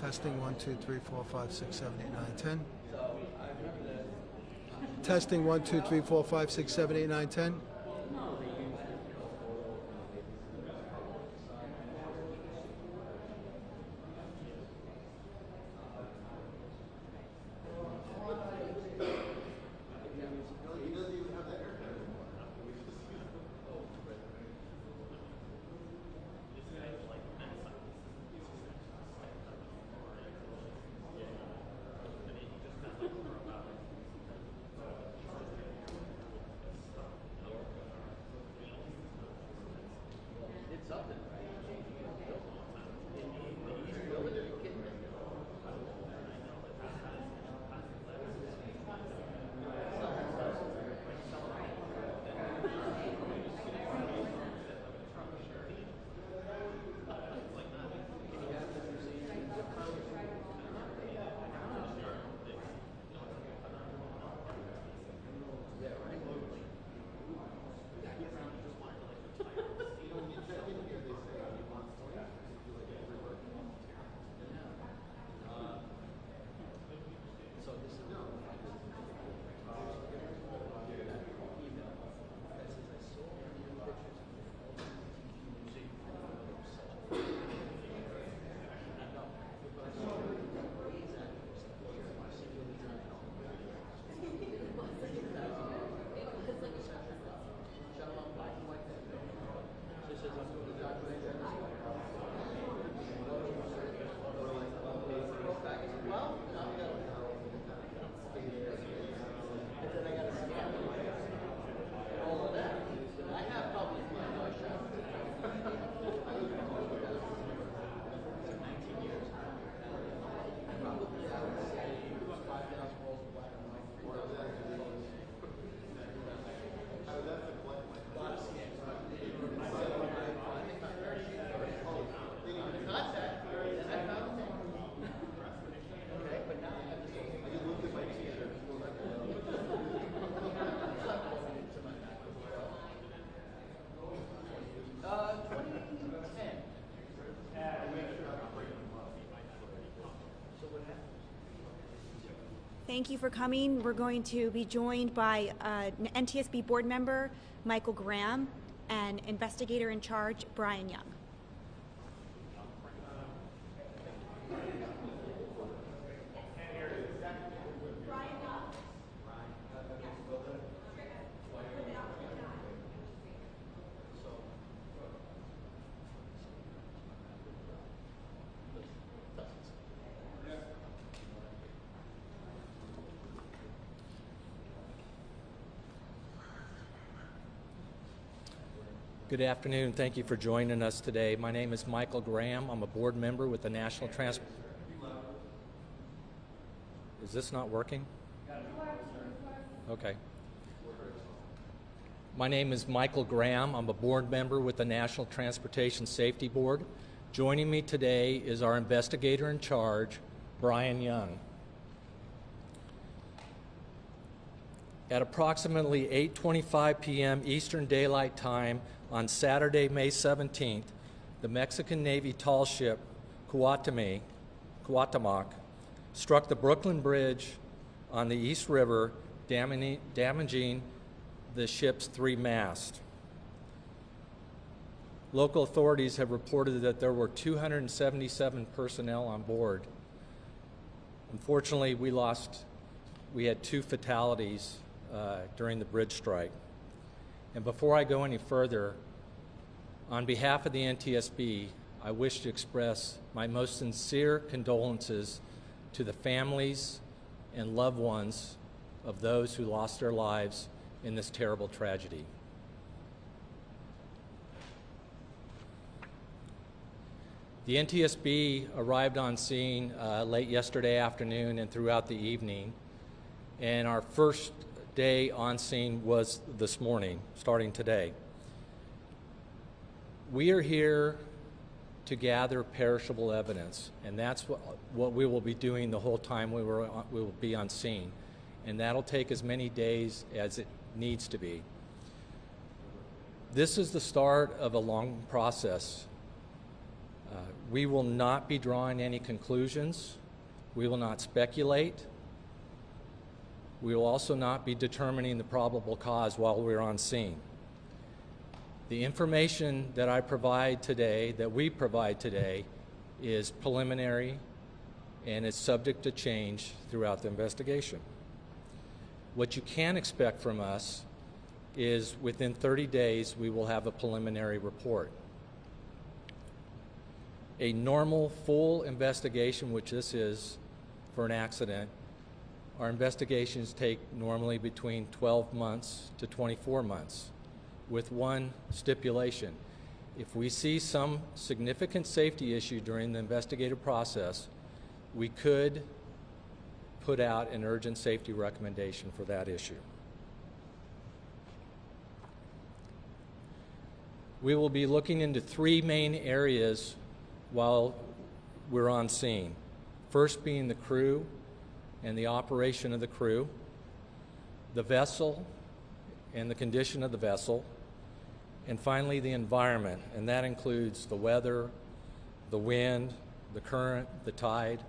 Testing 1, 2, 3, 4, 5, 6, 7, 8, 9, 10. Testing 1, 2, 3, 4, 5, 6, 7, 8, 9, 10. Thank you for coming. We're going to be joined by NTSB board member Michael Graham and investigator in charge Brian Young. Good afternoon. Thank you for joining us today. My name is Michael Graham. I'm a board member with the National Trans... Is this not working? Okay. My name is Michael Graham. I'm a board member with the National Transportation Safety Board. Joining me today is our investigator in charge, Brian Young. At approximately 8:25 p.m. Eastern Daylight Time on Saturday, May 17th, the Mexican Navy tall ship Cuauhtémoc struck the Brooklyn Bridge on the East River, damaging the ship's 3 masts. Local authorities have reported that there were 277 personnel on board. Unfortunately, we had 2 fatalities during the bridge strike. And before I go any further, on behalf of the NTSB, I wish to express my most sincere condolences to the families and loved ones of those who lost their lives in this terrible tragedy. The NTSB arrived on scene late yesterday afternoon and throughout the evening, and our first day on scene was this morning, starting today. We are here to gather perishable evidence, and that's what we will be doing the whole time we will be on scene, and that'll take as many days as it needs to be. This is the start of a long process. We will not be drawing any conclusions. We will not speculate. We will also not be determining the probable cause while we're on scene. The information that I provide today, that we provide today, is preliminary and is subject to change throughout the investigation. What you can expect from us is within 30 days we will have a preliminary report. A normal full investigation, which this is for an accident, our investigations take normally between 12 months to 24 months, with one stipulation. If we see some significant safety issue during the investigative process, we could put out an urgent safety recommendation for that issue. We will be looking into three main areas while we're on scene. First being the crew and the operation of the crew, the vessel and the condition of the vessel, and finally the environment, and that includes the weather, the wind, the current, the tide,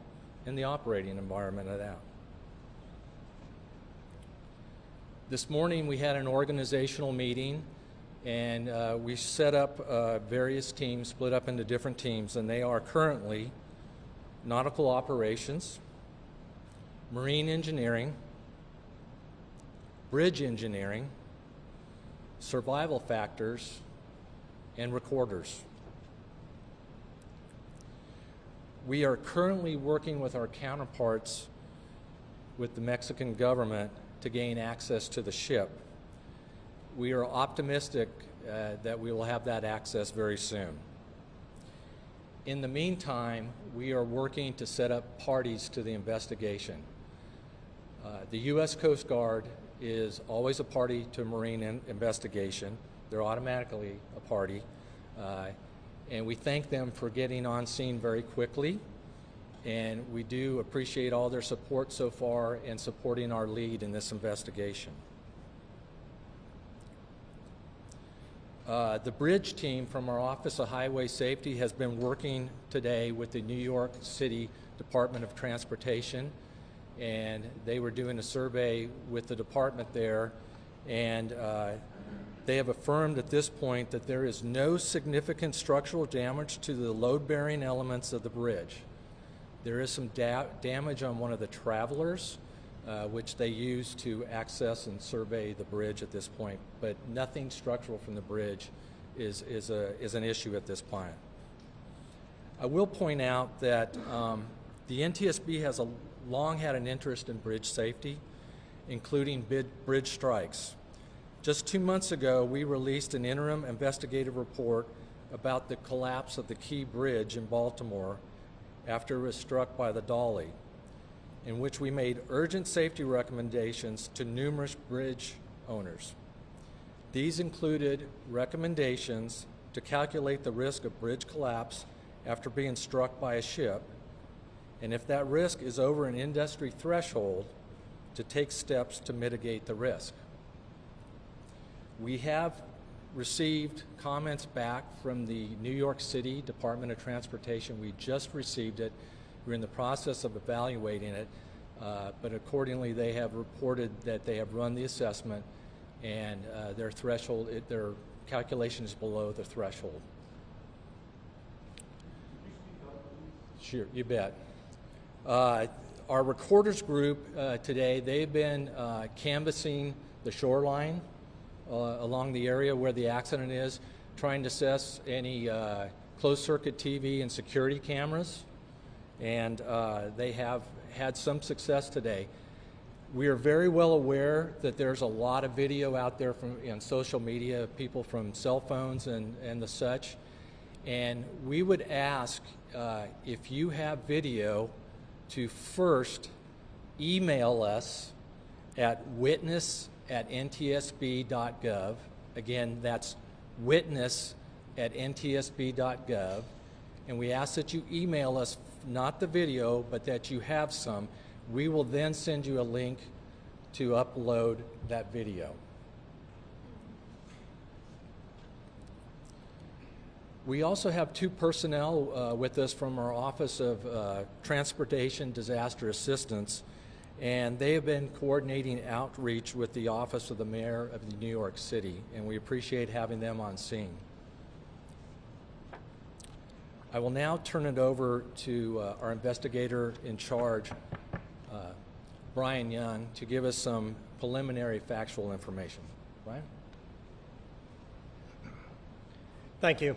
and the operating environment of that. This morning we had an organizational meeting, and we set up various teams, split up into different teams, and they are currently nautical operations, marine engineering, bridge engineering, survival factors, and recorders. We are currently working with our counterparts with the Mexican government to gain access to the ship. We are optimistic that we will have that access very soon. In the meantime, we are working to set up parties to the investigation. The U.S. Coast Guard is always a party to a marine investigation. They're automatically a party. And we thank them for getting on scene very quickly. And we do appreciate all their support so far in supporting our lead in this investigation. The bridge team from our Office of Highway Safety has been working today with the New York City Department of Transportation, and they were doing a survey with the department there, and they have affirmed at this point that there is no significant structural damage to the load-bearing elements of the bridge. There is some damage on one of the travelers, which they use to access and survey the bridge at this point, but nothing structural from the bridge is an issue at this point. I will point out that the NTSB has long had an interest in bridge safety, including bridge strikes. Just 2 months ago, we released an interim investigative report about the collapse of the Key Bridge in Baltimore after it was struck by the Dolly, in which we made urgent safety recommendations to numerous bridge owners. These included recommendations to calculate the risk of bridge collapse after being struck by a ship, and if that risk is over an industry threshold, to take steps to mitigate the risk. We have received comments back from the New York City Department of Transportation. We just received it. We're in the process of evaluating it, but accordingly they have reported that they have run the assessment and their threshold, their calculation is below the threshold. Sure, you bet. Our recorders group today, they've been canvassing the shoreline along the area where the accident is, trying to assess any closed-circuit TV and security cameras, and they have had some success today. We are very well aware that there's a lot of video out there in social media, people from cell phones and the such, and we would ask if you have video to first email us at witness@ntsb.gov. Again, that's witness@ntsb.gov. And we ask that you email us not the video, but that you have some. We will then send you a link to upload that video. We also have two personnel with us from our Office of Transportation Disaster Assistance, and they have been coordinating outreach with the Office of the Mayor of New York City, and we appreciate having them on scene. I will now turn it over to our investigator in charge, Brian Young, to give us some preliminary factual information. Brian? Thank you.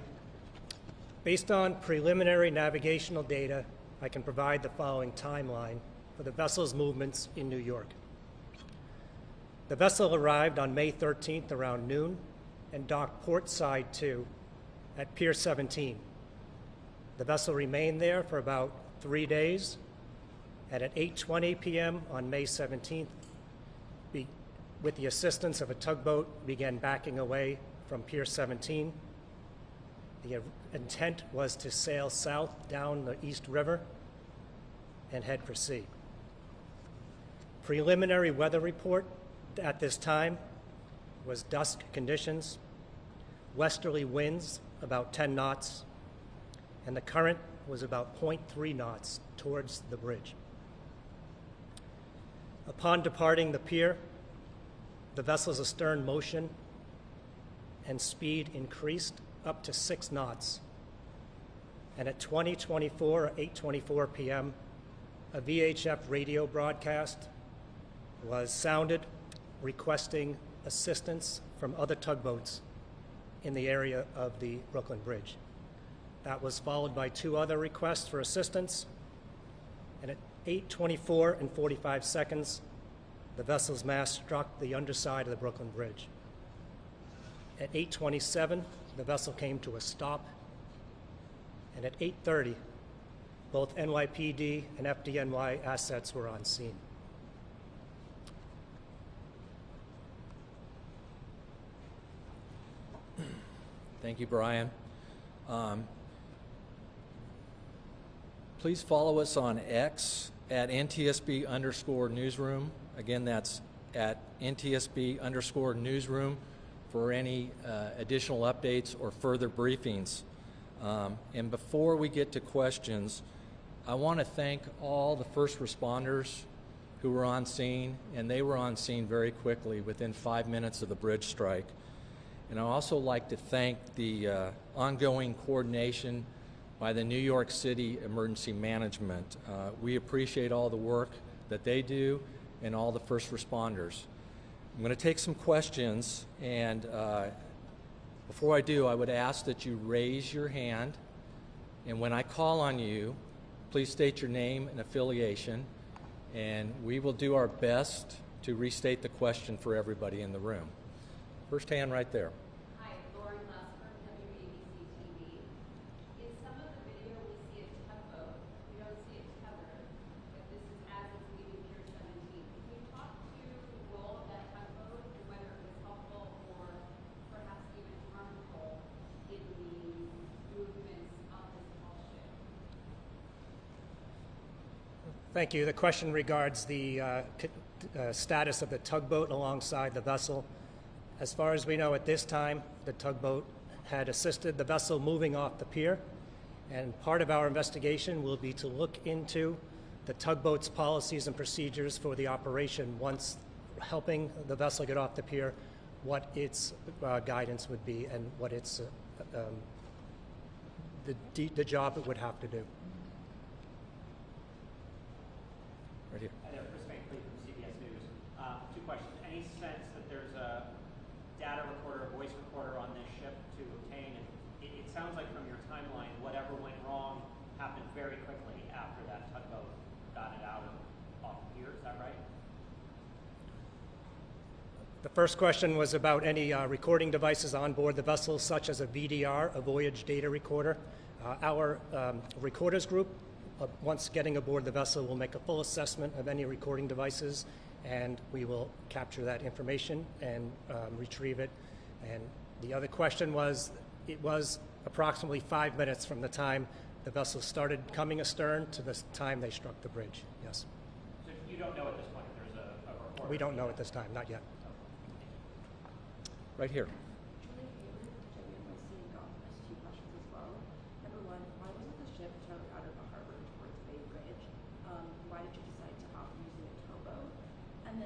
Based on preliminary navigational data, I can provide the following timeline for the vessel's movements in New York. The vessel arrived on May 13th around noon and docked port side 2 at Pier 17. The vessel remained there for about 3 days, and at 8:20 p.m. on May 17th, with the assistance of a tugboat, began backing away from Pier 17. The intent was to sail south down the East River and head for sea. Preliminary weather report at this time was dusk conditions, westerly winds about 10 knots, and the current was about 0.3 knots towards the bridge. Upon departing the pier, the vessel's astern motion and speed increased up to 6 knots. And at 20:24 or 8:24 p.m., a VHF radio broadcast was sounded requesting assistance from other tugboats in the area of the Brooklyn Bridge. That was followed by 2 other requests for assistance, and at 8:24 and 45 seconds, the vessel's mast struck the underside of the Brooklyn Bridge. At 8:27, the vessel came to a stop, and at 8:30, both NYPD and FDNY assets were on scene. Thank you, Brian. Please follow us on X at NTSB_newsroom. Again, that's at NTSB_newsroom for any additional updates or further briefings. And before we get to questions, I want to thank all the first responders who were on scene, and they were on scene very quickly within 5 minutes of the bridge strike. And I'd also like to thank the ongoing coordination by the New York City Emergency Management. We appreciate all the work that they do and all the first responders. I'm going to take some questions, and before I do, I would ask that you raise your hand, and when I call on you, please state your name and affiliation, and we will do our best to restate the question for everybody in the room. First hand right there. Hi, Lauren Lasper, WABC TV. In some of the video, we see a tugboat. We don't see it tethered, but this is as it's leaving Pier 17. Can you talk to the role of that tugboat and whether it was helpful or perhaps even harmful in the movements of this whole ship? Thank you. The question regards the status of the tugboat alongside the vessel. As far as we know at this time, the tugboat had assisted the vessel moving off the pier, and part of our investigation will be to look into the tugboat's policies and procedures for the operation once helping the vessel get off the pier, what its guidance would be and what its the job it would have to do. Right here. Hi there, Chris Van from CBS News. 2 questions. Any sense that there's a data recorder, a voice recorder on this ship to obtain? And it sounds like from your timeline, whatever went wrong happened very quickly after that tugboat got it out of off the pier. Is that right? The first question was about any recording devices on board the vessel, such as a VDR, a voyage data recorder. Our recorders group, once getting aboard the vessel, will make a full assessment of any recording devices, and we will capture that information and retrieve it. And the other question was, it was approximately 5 minutes from the time the vessel started coming astern to the time they struck the bridge. Yes. So you don't know at this point if there's a recorder? We don't know at this time, not yet. Right here. Julie Hayward, WNYC Golf. 2 questions as well.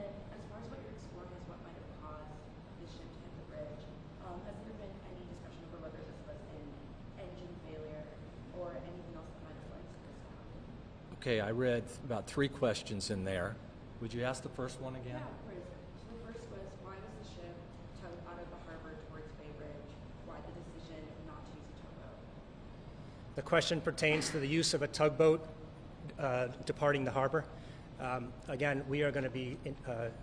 then, as far as what you're exploring as what might have caused the ship to hit the bridge, has there been any discussion over whether this was an engine failure or anything else that might have led to this to happen? Okay, I read about 3 questions in there. Would you ask the first one again? Yeah, of course. So the first was, why was the ship towed out of the harbor towards Bay Bridge? Why the decision not to use a towboat? The question pertains to the use of a tugboat departing the harbor. Again, we are going to be,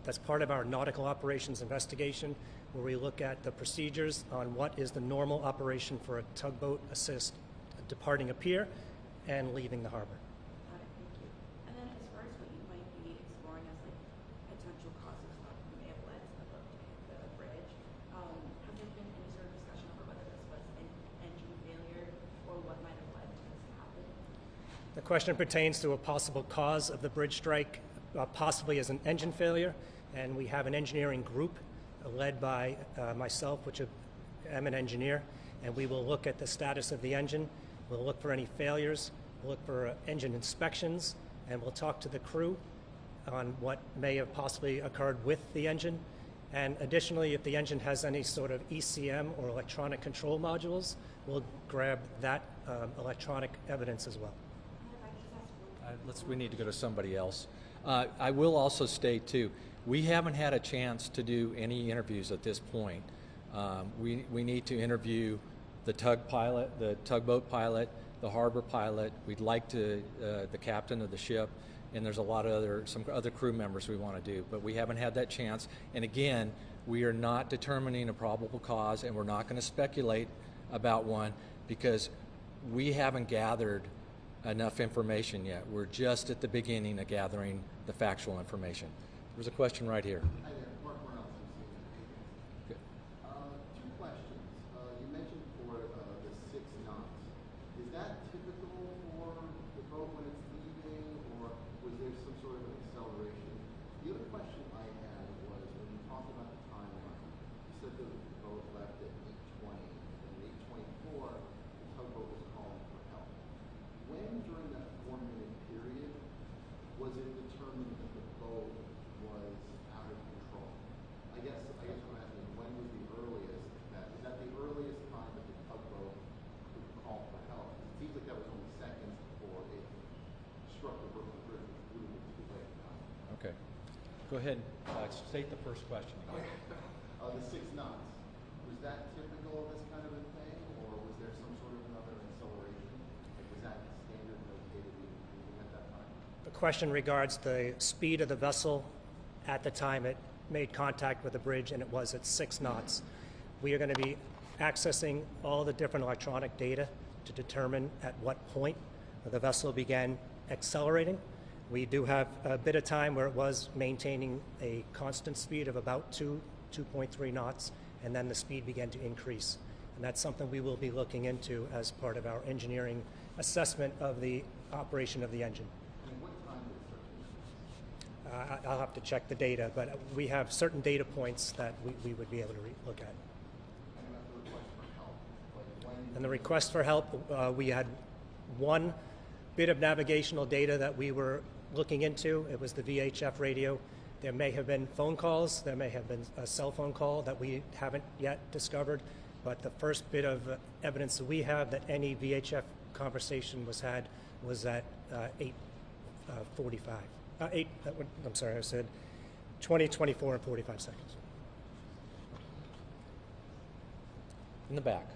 that's part of our nautical operations investigation, where we look at the procedures on what is the normal operation for a tugboat assist departing a pier and leaving the harbor. Got it, thank you. And then as far as what you might be exploring as like potential causes that may have led to the boat to hit the bridge, has there been any sort of discussion over whether this was an engine failure or what might have led to this to happen? The question pertains to a possible cause of the bridge strike, possibly as an engine failure, and we have an engineering group led by myself, which am an engineer, and we will look at the status of the engine. We'll look for any failures, we'll look for engine inspections, and we'll talk to the crew on what may have possibly occurred with the engine. And additionally, if the engine has any sort of ECM or electronic control modules, we'll grab that electronic evidence as well. We need to go to somebody else. I will also state, too, we haven't had a chance to do any interviews at this point. We need to interview the tugboat pilot, the harbor pilot. We'd like to, the captain of the ship, and there's a lot of some other crew members we want to do, but we haven't had that chance. And again, we are not determining a probable cause, and we're not going to speculate about one because we haven't gathered enough information yet. We're just at the beginning of gathering the factual information. There's a question right here. Hi there, Mark Morales. Good. 2 questions. You mentioned for the 6 knots. Is that typical for the boat when it's leaving, or was there some sort of an acceleration? The other question I had was when you talked about the timeline, you said the boat left at 8:20, and at 8:24, the tugboat was calling for help. When during that 4-minute period was it determined that the boat was out of control? I guess what I'm asking, when was the earliest is that the earliest time that the tugboat could call for help? It seems like that was only seconds before it struck the Brooklyn Bridge, which would have been too late now. Okay. Go ahead. State the first question again. The 6 knots. Was that typical of this kind of a thing, or was there some sort of another acceleration? Like, was that standard notated even at that time? The question regards the speed of the vessel at the time it made contact with the bridge, and it was at 6 knots. We are going to be accessing all the different electronic data to determine at what point the vessel began accelerating. We do have a bit of time where it was maintaining a constant speed of about 2.3 knots, and then the speed began to increase. And that's something we will be looking into as part of our engineering assessment of the operation of the engine. And what time did it start to increase? I'll have to check the data, but we have certain data points that we would be able to look at. And about the request for help. Like when And the request for help, we had one bit of navigational data that we were looking into. It was the VHF radio. There may have been phone calls. There may have been a cell phone call that we haven't yet discovered. But the first bit of evidence that we have that any VHF conversation was had was at 8:45. I'm sorry, I said 20, 24, and 45 seconds. In the back.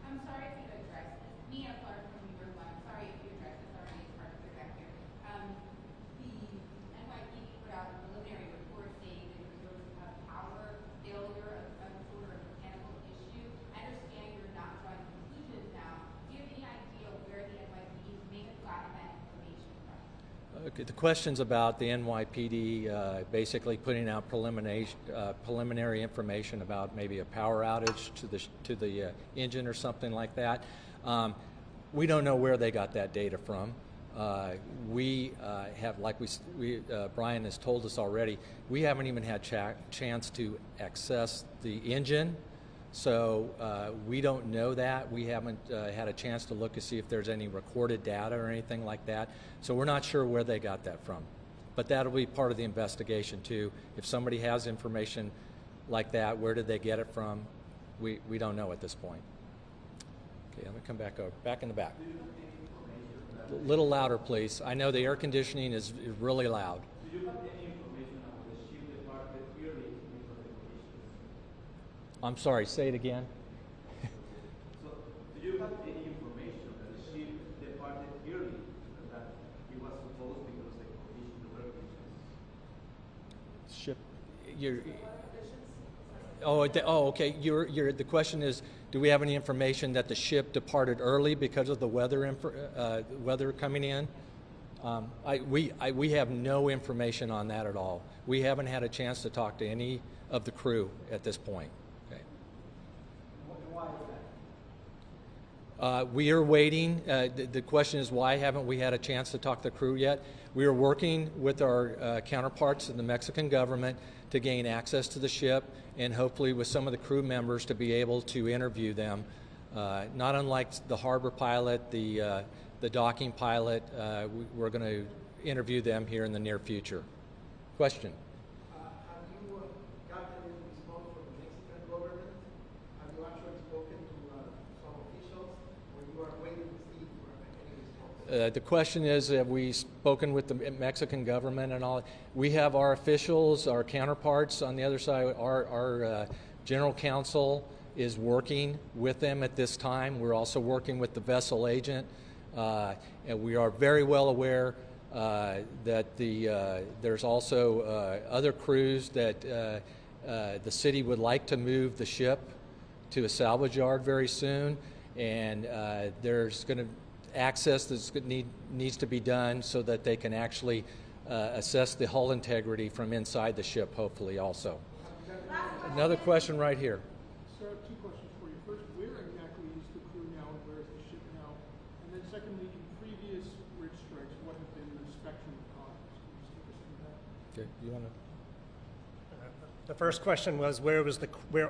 I'm sorry if you addressed this. Mia Clark from New York One. Sorry if you addressed this already. It's hard to get back here. The NYPD put out a preliminary report saying that there was a power failure of some sort of mechanical issue. I understand you're not drawing conclusions now. Do you have any idea where the NYPD may have gotten that information from? Okay, the question's about the NYPD basically putting out preliminary information about maybe a power outage to the engine or something like that. We don't know where they got that data from. We have, like Brian has told us already, we haven't even had chance to access the engine. So we don't know that. We haven't had a chance to look to see if there's any recorded data or anything like that. So we're not sure where they got that from. But that'll be part of the investigation too. If somebody has information like that, where did they get it from? We don't know at this point. Okay, let me come back over. Back in the back. A little louder, please. I know the air conditioning is really loud. Do you have any information on the ship departed early because of the conditions? I'm sorry, say it again. So, do you have any information that the ship departed early that it was supposed because of the conditions, the weather conditions? Ship, okay. The question is, do we have any information that the ship departed early because of the weather coming in? We have no information on that at all. We haven't had a chance to talk to any of the crew at this point. Okay. Why is that? We are waiting. The question is, why haven't we had a chance to talk to the crew yet? We are working with our counterparts in the Mexican government to gain access to the ship, and hopefully with some of the crew members to be able to interview them. Not unlike the harbor pilot, the docking pilot, we're going to interview them here in the near future. Question? Have you gotten any response from the Mexican government? Have you actually spoken to some officials, or you are waiting to see for any response? The question is, have we spoken with the Mexican government and all? We have our officials, our counterparts on the other side. Our general counsel is working with them at this time. We're also working with the vessel agent, and we are very well aware that there's also other crews that the city would like to move the ship to a salvage yard very soon, and there's going to access that needs to be done so that they can actually assess the hull integrity from inside the ship, hopefully also. Another question right here. Sir, I have two questions for you. First, where exactly is the crew now and where is the ship now? And then secondly, in previous bridge strikes, what have been the spectrum of causes? Can you just take us through that? Okay, you want to? The first question was where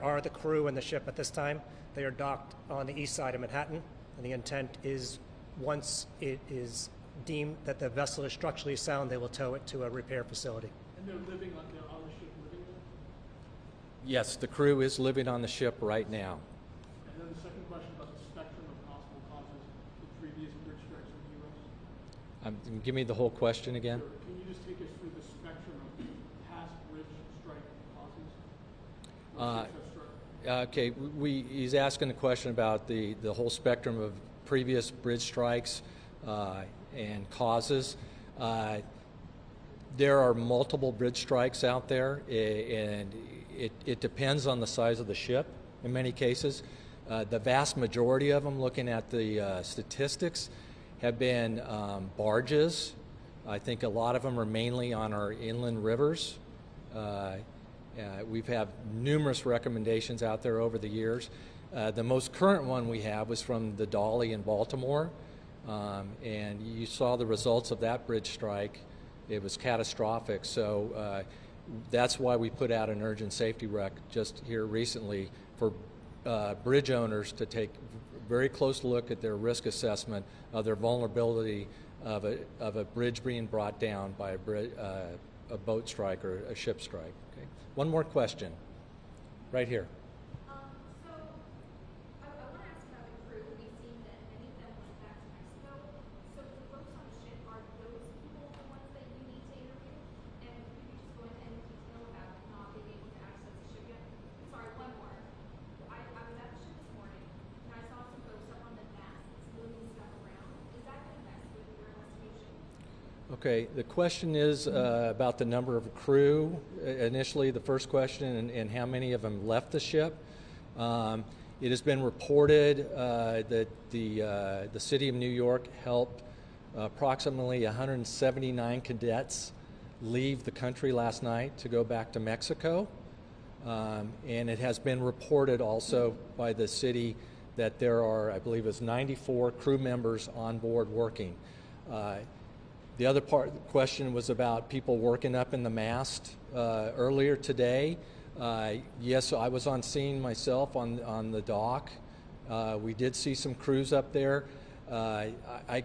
are the crew and the ship at this time? They are docked on the east side of Manhattan, and the intent is once it is deemed that the vessel is structurally sound, they will tow it to a repair facility. And they're on the ship living there? Yes, the crew is living on the ship right now. And then the second question about the spectrum of possible causes of previous bridge strikes in the U.S.? Give me the whole question again. Sure. Can you just take us through the spectrum of past bridge strike causes? Okay, he's asking a question about the whole spectrum of previous bridge strikes and causes. There are multiple bridge strikes out there, and it depends on the size of the ship in many cases. The vast majority of them, looking at the statistics, have been barges. I think a lot of them are mainly on our inland rivers. We've had numerous recommendations out there over the years. The most current one we have was from the Dolly in Baltimore, and you saw the results of that bridge strike. It was catastrophic, so that's why we put out an urgent safety rec just here recently for bridge owners to take a very close look at their risk assessment of their vulnerability of a bridge being brought down by a boat strike or a ship strike. Okay. One more question, right here. So, I want to ask about the crew. We've seen that many of them went back to Mexico. So, the folks on the ship, are those people the ones that you need to interview? And could you just go into any detail about not being able to access the ship yet? Sorry, one more. I was at the ship this morning, and I saw some folks up on the masts moving stuff around. Is that going to mess with your investigation? Okay, the question is about the number of crew, initially the first question, and how many of them left the ship. It has been reported that the City of New York helped approximately 179 cadets leave the country last night to go back to Mexico. And it has been reported also by the city that there are, I believe it's 94 crew members on board working. The other part of the question was about people working up in the mast earlier today. Yes, I was on scene myself on the dock. We did see some crews up there. I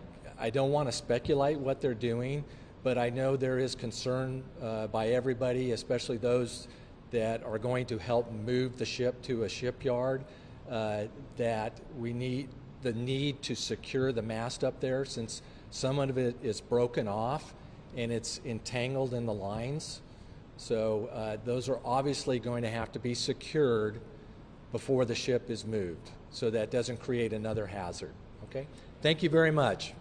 don't want to speculate what they're doing, but I know there is concern by everybody, especially those that are going to help move the ship to a shipyard, that we need to secure the mast up there, since some of it is broken off and it's entangled in the lines. So those are obviously going to have to be secured before the ship is moved, so that doesn't create another hazard. Okay? Thank you very much.